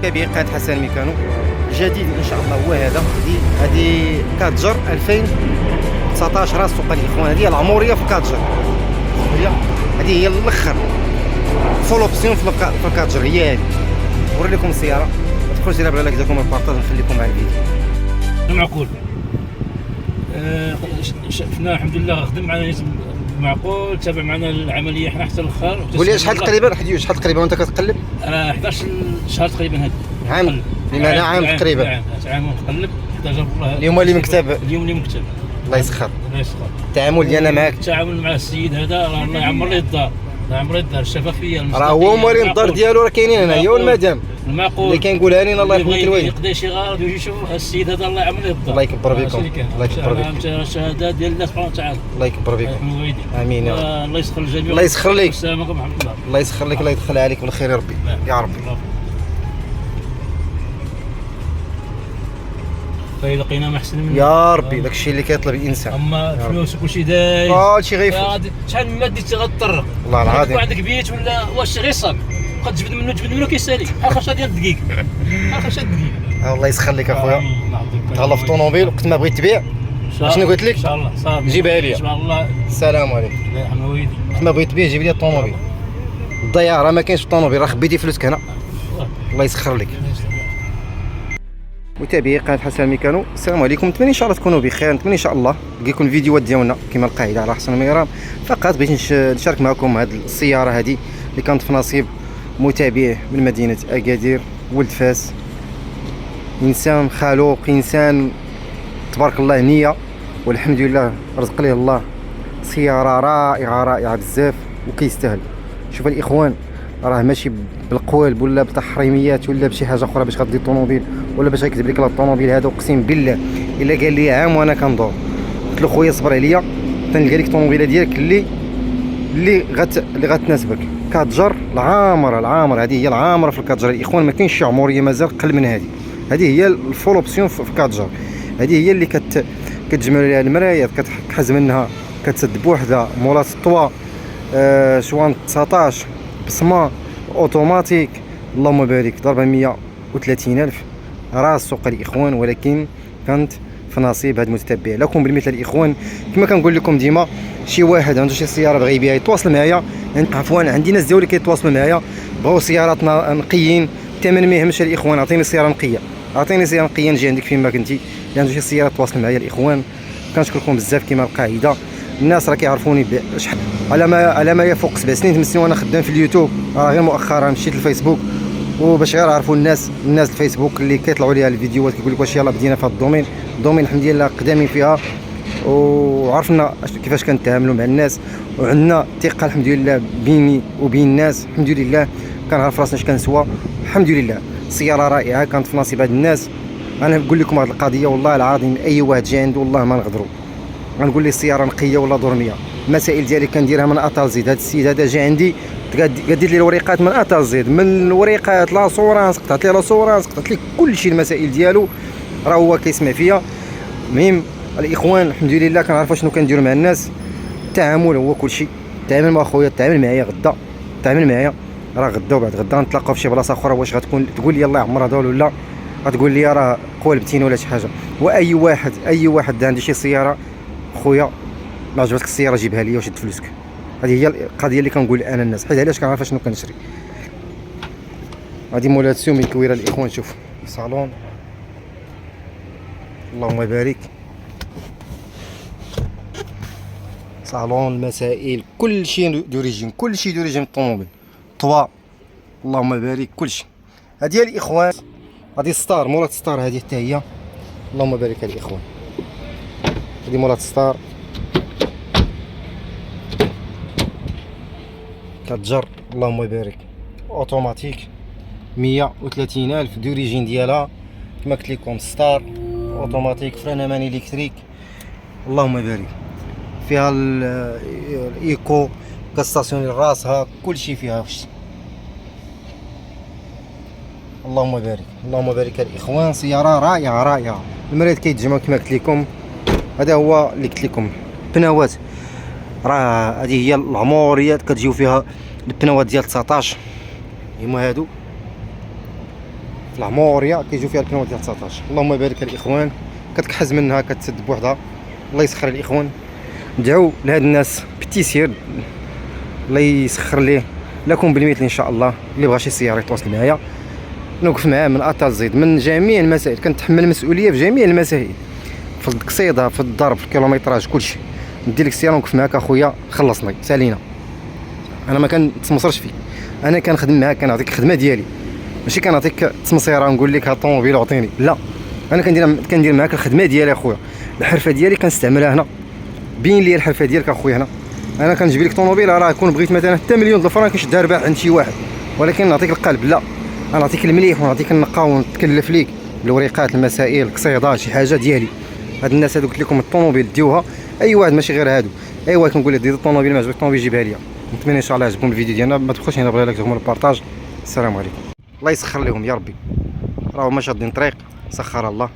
كبير قائد حسن ميكانو جديد ان شاء الله هو هذا. هذه كاتجر 2019 راس سوق الاخوان. هذه العموريه في كاتجر، هذه هي الاخر فول اوبسيون في الكاتجر. هي هذه نوري لكم السياره، ما تبقاوش ديرها بلا جاكم البارطاج. نخليكم مع الفيديو. معقول. شفنا الحمد لله خدم معنا ناس معقول، تابع معنا العمليه حنا حتى الاخر. قول لي شحال تقريبا شحال تقريبا وانت كتقلب؟ 11 شهر تقريبا هذا عام. لماذا عام تقريبا؟ عام ونقلب 11 والله. اليوم اللي مكتب، اليوم اللي مكتب. الله يسخر. الله يسخر. التعامل ديالنا معاك، التعامل مع السيد هذا الله يعمر ليه الدار، الله يعمر ليه الدار. الشفافيه راه هو موالين الدار ديالو، راه كاينين هنا هي والمدام المعقول اللي كنقولها لنا. الله يرحم الوالدين. يقضي شي غرض ويجي يشوف السيد هذا الله يعمر ليه الدار. الله يكبر بكم، الله يكبر بكم. الشهاده ديال الله سبحانه وتعالى. الله يكبر بكم. امين يا رب. الله يسخر الجميع. الله يسخر لك. السلام عليكم ورحمه الله. الله يسخر لك، الله يدخل عليك بالخير يا ربي يا ربي. فإذا لقينا ما احسن منه يا ربي. داكشي اللي كيطلب الانسان. اما الفلوس وكلشي داير هادشي غيفوت. شحال من مادي غتطرق والله العظيم. عندك بيت ولا واش غير صاب بقى تجبد منه كيسالي بحال 5 ديال الدقيق، بحال 5 دقيق. الله يسخر لك اخويا. تهلا في الطوموبيل وقت ما بغيت تبيع شنو قلت لك؟ ان شاء الله صافي جيبها لي. ان شاء الله. السلام عليكم. الله يرحم والديك. وقت ما بغيت تبيع جيب لي الطوموبيل. الضياع راه ما كاينش في الطوموبيل، راه خبيتي فلوسك هنا. الله يسخر لك. متابعي قناه حسن ميكانو، السلام عليكم. نتمنى ان شاء الله تكونوا بخير. نتمنى ان شاء الله تلقاكم الفيديوهات ديالنا كما القاعده على حسن الميرام. فقط بغيت نشارك معكم هذه السياره هذه اللي كانت في نصيب متابع من مدينه اكادير ولد فاس. انسان خلوق، انسان تبارك الله نيه، والحمد لله رزق ليه الله سياره رائعه بزاف وكيستاهل. شوف الاخوان، راه ماشي بالقوالب ولا بتحريميات ولا بشي حاجه اخرى باش غدي الطوموبيل ولا باش غيكذب لك الطوموبيل هذا. اقسم بالله الا قال لي عام وانا كندور قلت له خويا صبر عليا تنلقى لك الطوموبيله ديالك اللي غتناسبك. كاتجر العامره هذه هي العامره في الكاتجر الاخوان. ما كاينش شي عموريه مازال قل من هذه. هذه هي الفول اوبسيون في كاتجر. هذه هي اللي كتجمع لها المرايات، كتحز منها، كتسد بوحدها، مولات الطوا، شوان 19 بصمه اوتوماتيك. اللهم بارك. ضربه 130,000 راس سوق الاخوان، ولكن كانت في نصيب هذا المتتبع. لكم بالمثل الاخوان كما كنقول لكم ديما، شي واحد عنده شي سياره بغى يبيعها يتواصل معايا. عفوا عندي ناس ديالي كيتواصلوا معايا بغاو سيارات نقيين، الثمن ما يهمش الاخوان. عطيني سياره نقيه، عطيني سياره نقيه نجي عندك فين ما كنتي. اللي عنده شي سياره تواصل معايا الاخوان. كنشكركم بزاف كما القاعده. الناس راه كيعرفوني شحال على ما يفوق 7 سنين 8 سنين وانا خدام في اليوتيوب. راه غير مؤخرا مشيت للفيسبوك، وباش غير يعرفوا الناس الفيسبوك اللي كيطلعوا ليها الفيديوهات كيقول لك واش يلاه بدينا في هذا الدومين الحمد لله قدامين فيها، وعرفنا كيفاش كنتعاملوا مع الناس، وعندنا ثقه الحمد لله بيني وبين الناس. الحمد لله كنعرف راسنا اش كنسوى. الحمد لله سياره رائعه كانت في نصيب هاد الناس. انا نقول لكم هذه القضيه والله العظيم اي واحد جا عنده والله ما نغدروا. غنقول ليه السياره نقيه ولا درميه. المسائل ديالي كنديرها من اطال زيد. هذا السيد هذا جا عندي قدير لي الوريقات من اطال زيد، من الوريقات لاسورانس، قطعت لي لاسورانس، قطعت لي كلشي. المسائل ديالو راه هو كيسمع فيا. المهم الاخوان الحمد لله كنعرفوا شنو كنديروا مع الناس. التعامل هو كلشي. تعامل مع خويا، تعامل معايا غدا، تعامل معايا راه غدا وبعد غدا نتلاقاو في شي بلاصه اخرى. واش غتكون تقول لي الله يعمر هذا ولا غتقول لي راه قولبتيني ولا شي حاجه. واي واحد عنده شي سياره خويا ما عجبتك السياره جيبها لي وشد فلوسك. هذه هي القضيه اللي كنقول انا الناس، حيت علاش كنعرف شنو كنشري. هذه مولات سومي الكويره الاخوان. شوف صالون اللهم بارك. صالون المسائل كلشي دوريجين، كلشي دوريجين الطوموبيل طوا اللهم بارك كلشي. هذه هي الاخوان. هذه ستار مولات ستار هذه حتى هي اللهم بارك الاخوان. هذه مولات ستار كتجر اللهم بارك اوتوماتيك 130,000 دوريجين ديالها كما قلت لكم. ستار اوتوماتيك فران امان الكتريك اللهم بارك. فيها الايكو كستاسيوني راسها كلشي فيها. اللهم بارك اللهم بارك الاخوان. سياره رائعه. المرايات كيتجمعوا كما قلت لكم. هذا هو اللي قلت لكم. بنوات راه هذه هي العموريات كتجيو فيها البنوات ديال 19 هما هادو. في العموريه كيجيو فيها البنوات ديال 19. اللهم بارك الاخوان، كتكحز منها كتسد بوحدها. الله يسخر الاخوان، ندعو لهاد الناس بالتيسير، الله يسخر ليه لكم بالمثل ان شاء الله. اللي بغى شي سياره يتواصل معايا، نوقف معاه من ا حتى زد من جميع المسائل، كنتحمل المسؤوليه في جميع المسائل، في القصيده، في الضرب، في الكيلومتراج، كلشي. ندير لك السياره ونوقف معاك اخويا، خلصني سالينا. انا ما كنتسمصرش فيك، انا كنخدم معاك، كنعطيك الخدمه ديالي، ماشي كنعطيك تسمصيره ونقول لك ها الطوموبيل عطيني، لا. انا كندير معاك الخدمه ديالي اخويا، الحرفه ديالي كنستعملها هنا. بين لي الحرفه ديالك اخويا هنا. انا كنجيب لك طوموبيل، راه كون بغيت مثلا حتى مليون د الفرنك كنشدها رباح عند شي واحد، ولكن نعطيك القلب، لا. انا نعطيك المليح ونعطيك النقاء ونتكلف ليك بالوريقات، المسائل، القصيده، شي حاجه ديالي. هاد الناس هادو قلت لكم الطوموبيل ديوها اي واحد، ماشي غير هادو، اي واحد كنقول لك دير الطوموبيل، ما عجبك الطوموبيل جيبها ليا. نتمنى ان شاء الله يعجبكم الفيديو ديالنا، ما تبخلوش هنا بغي لك تكون البارطاج. السلام عليكم، الله يسخر لهم يا ربي، راهم ما شادين طريق، سخر الله.